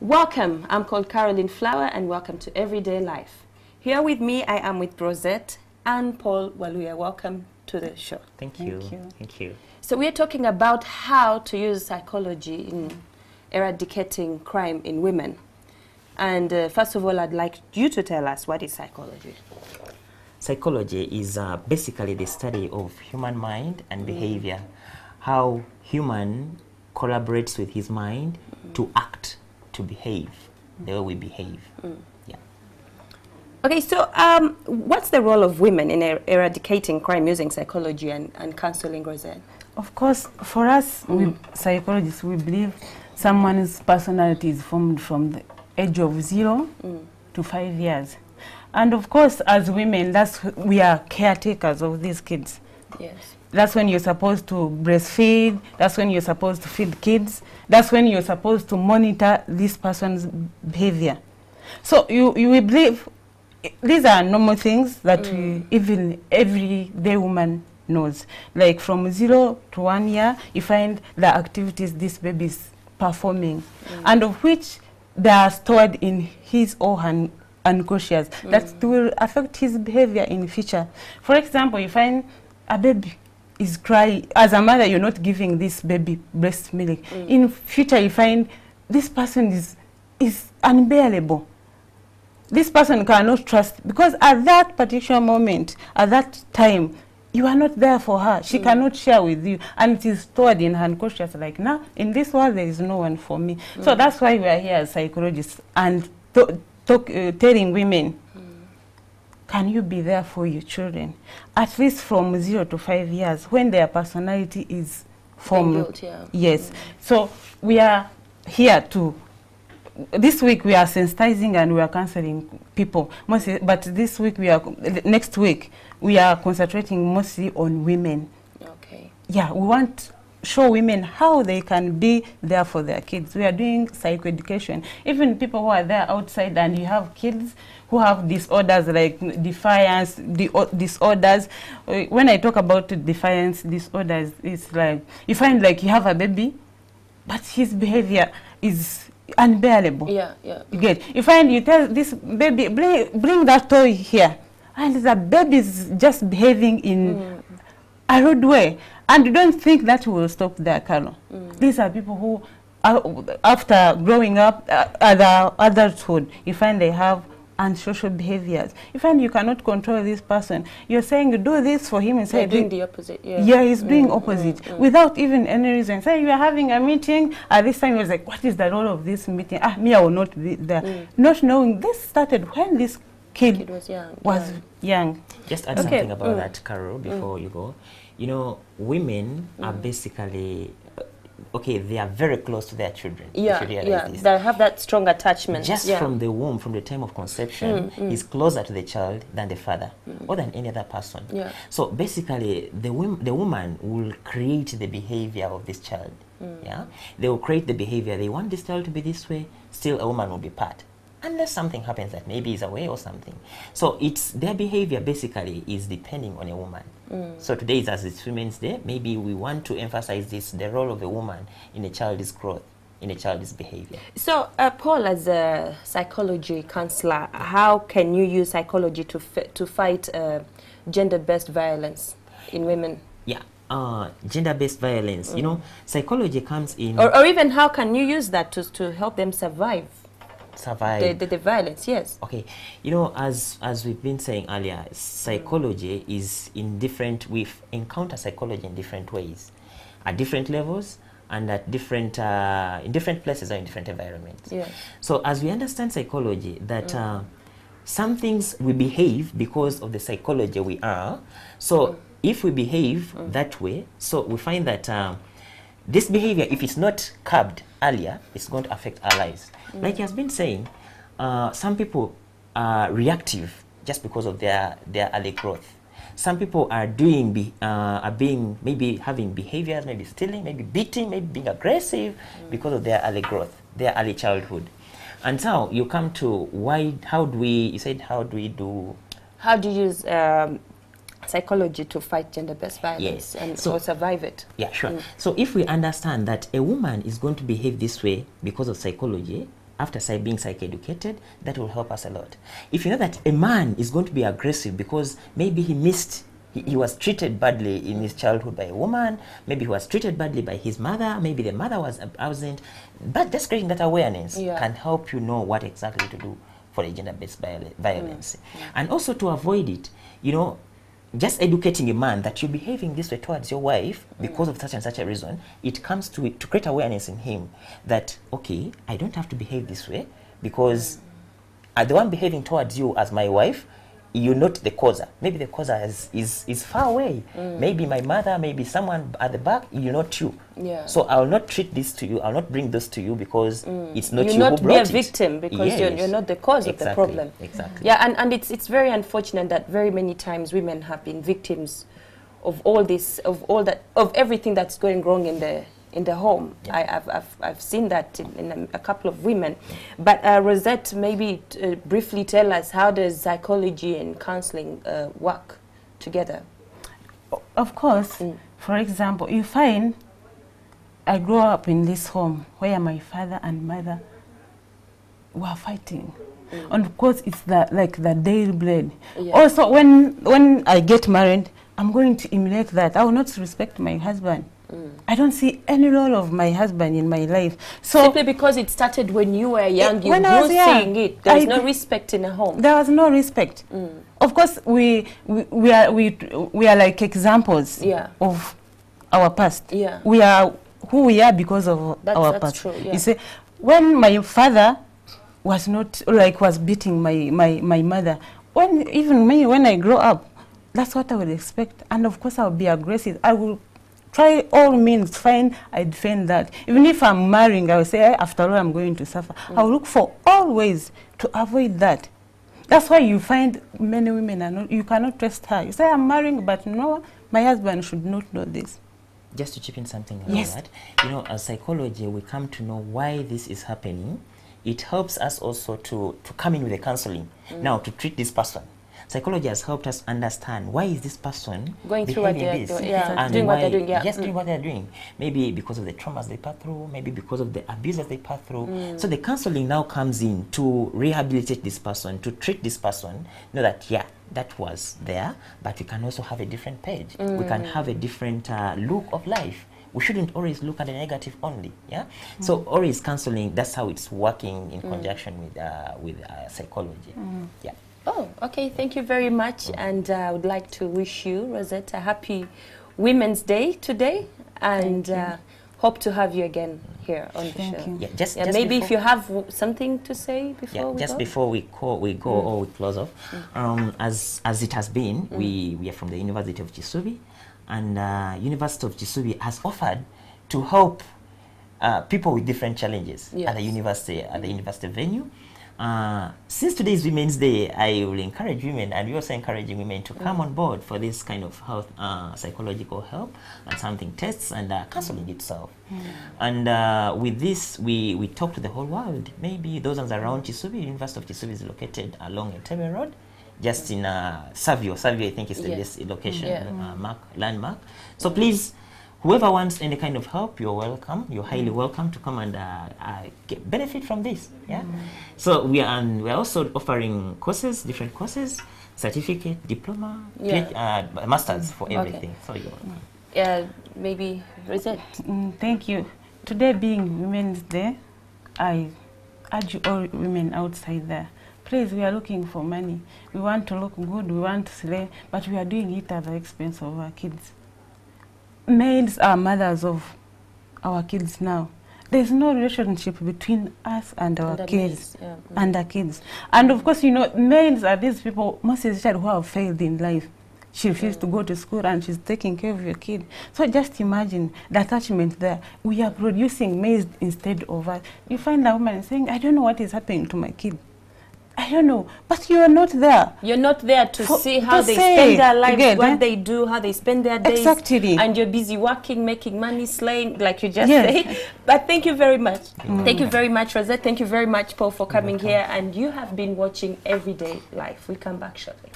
Welcome, I'm called Caroline Flower and welcome to Everyday Life. Here with me, I am with Rosette and Paul Waluya. Welcome to the show. Thank you. Thank you. So we are talking about how to use psychology in eradicating crime in women. And first of all, I'd like you to tell us, what is psychology? Psychology is basically the study of human mind and behavior, how human collaborates with his mind to act, to behave, the way we behave. Yeah. Okay, so what's the role of women in eradicating crime using psychology and counseling, Rosette? Of course, for us, psychologists, we believe someone's personality is formed from the age of 0 to 5 years. And of course, as women, we are caretakers of these kids. Yes. That's when you're supposed to breastfeed. That's when you're supposed to feed kids. That's when you're supposed to monitor this person's behavior. So you will believe these are normal things that even everyday woman knows. Like from 0 to 1 year, you find the activities this baby is performing, and of which they are stored in his or her unconscious that will affect his behavior in the future. For example, you find a baby is crying. As a mother, you're not giving this baby breast milk. In future, you find this person is unbearable. This person cannot trust, because at that particular moment, at that time, you are not there for her. She cannot share with you, and it is stored in her unconscious. Like, now, in this world, there is no one for me. So that's why we are here as psychologists and telling women, can you be there for your children, at least from 0 to 5 years, when their personality is formed? Built, yeah. Yes. So we are here to. This week we are sensitizing and we are counseling people mostly, but this week next week we are concentrating mostly on women. Okay. Yeah, we want to show women how they can be there for their kids. We are doing psychoeducation. Even people who are there outside and you have kids who have disorders like defiance disorders. When I talk about defiance disorders, it's like you find like you have a baby, but his behavior is unbearable. Yeah. You get. You find you tell this baby, bring that toy here, and the baby is just behaving in a rude way, and you don't think that will stop their color. These are people who, after growing up, adulthood, you find they have unsocial behaviors. You find you cannot control this person. You're saying you do this for him, and say doing the opposite. Yeah, he's doing opposite without even any reason. Say you are having a meeting at this time. You're like, what is the role of this meeting? Me, I will not be there. Not knowing this started when this kid was young. Just add something about that, Carol, before you go. You know, women are basically, they are very close to their children. They have that strong attachment. Just from the womb, from the time of conception, is closer to the child than the father or than any other person. So basically, the woman will create the behavior of this child. They will create the behavior. They want this child to be this way. Still, a woman will be part, unless something happens that maybe is away or something. So it's their behavior basically is depending on a woman. So today is as it's Women's Day. Maybe we want to emphasize the role of a woman in a child's growth, in a child's behavior. So Paul, as a psychology counselor, how can you use psychology to fight gender-based violence in women? Gender-based violence, you know, psychology comes in, or even how can you use that to help them survive the violence? Yes. Okay, you know, as we've been saying earlier, psychology is in different, we encounter psychology in different ways, at different levels, and at different in different places or in different environments. So as we understand psychology, that some things we behave because of the psychology we are. So if we behave that way, so we find that this behavior, if it's not curbed earlier, it's going to affect our lives. Like he has been saying, some people are reactive just because of their early growth. Some people are maybe having behaviors, maybe stealing, maybe beating, maybe being aggressive because of their early growth, their early childhood. And so you come to how do you use psychology to fight gender-based violence and so survive it? Yeah, sure. So if we understand that a woman is going to behave this way because of psychology, after being psychoeducated, that will help us a lot. If you know that a man is going to be aggressive because maybe he was treated badly in his childhood by a woman, maybe he was treated badly by his mother, maybe the mother was absent, but just creating that awareness can help you know what exactly to do for the gender-based violence. And also to avoid it, you know, just educating a man that you're behaving this way towards your wife because of such and such a reason, it comes to create awareness in him that, okay, I don't have to behave this way because the one behaving towards you as my wife, you're not the causer. Maybe the causer is far away. Maybe my mother, maybe someone at the back, you're not you. So I'll not treat this to you, I'll not bring this to you because it's not you who brought it. You'll not be a victim because you're not the cause of the problem. Yeah, and it's very unfortunate that very many times women have been victims of all this, of everything that's going wrong in the home. I've seen that in a couple of women. But Rosette, maybe briefly tell us, how does psychology and counseling work together? Of course, for example, you find I grew up in this home where my father and mother were fighting. And of course, it's like the daily blade. Also, when I get married, I'm going to emulate that. I will not respect my husband. I don't see any role of my husband in my life. So simply because it started when you were young, you were seeing it. There was no respect in a home. There was no respect. Of course, we are like examples of our past. We are who we are because of our past. True, You see, when my father was not was beating my mother, when I grow up, that's what I would expect. And of course, I will be aggressive. I will try all means, I defend that. Even if I'm marrying, I will say, after all, I'm going to suffer. I will look for all ways to avoid that. That's why you find many women you cannot trust her. You say, I'm marrying, but no, my husband should not know this. Just to chip in something like that, you know, as psychology, we come to know why this is happening. It helps us also to come in with a counseling. Now, to treat this person. Psychology has helped us understand why is this person going through what they're doing, doing what they're doing, doing what they're doing. Maybe because of the traumas they pass through, maybe because of the abuses they pass through. So the counseling now comes in to rehabilitate this person, to treat this person, know that, that was there, but we can also have a different page. We can have a different look of life. We shouldn't always look at the negative only, So always counseling, that's how it's working in conjunction with psychology, Oh, okay. Thank you very much. And I would like to wish you, Rosette, a happy Women's Day today. And hope to have you again here on the show. Yeah, just maybe if you have something to say before we just go. Before we go or we close off, as it has been, we are from the University of Kisubi, and University of Kisubi has offered to help people with different challenges at the university venue. Since today is Women's Day, I will encourage women, and we're also encouraging women to come on board for this kind of health, psychological help and something tests and counseling itself. And with this, we talk to the whole world. Maybe those ones around Kisubi. University of Kisubi is located along Entebbe Road, just in Savio. Savio, I think, is the best location, landmark. So please, whoever wants any kind of help, you're welcome. You're highly welcome to come and benefit from this. So we are also offering courses, different courses, certificate, diploma, masters for everything. So maybe Rosette. Thank you. Today being Women's Day, I urge all women outside there. Please, we are looking for money. We want to look good. We want to slay, but we are doing it at the expense of our kids. Maids are mothers of our kids now. There's no relationship between us and our kids. And of course, you know, maids are these people, most especially who have failed in life. She refused to go to school and she's taking care of your kid. So just imagine the attachment there. We are producing maids instead of us. You find a woman saying, I don't know what is happening to my kid. I don't know, but you are not there. You're not there to see how they spend their lives, what they do, how they spend their days. Exactly. And you're busy working, making money, slaying, like you just said. But thank you very much. Thank you very much, Rosette. Thank you very much, Paul, for coming here. And you have been watching Everyday Life. We'll come back shortly.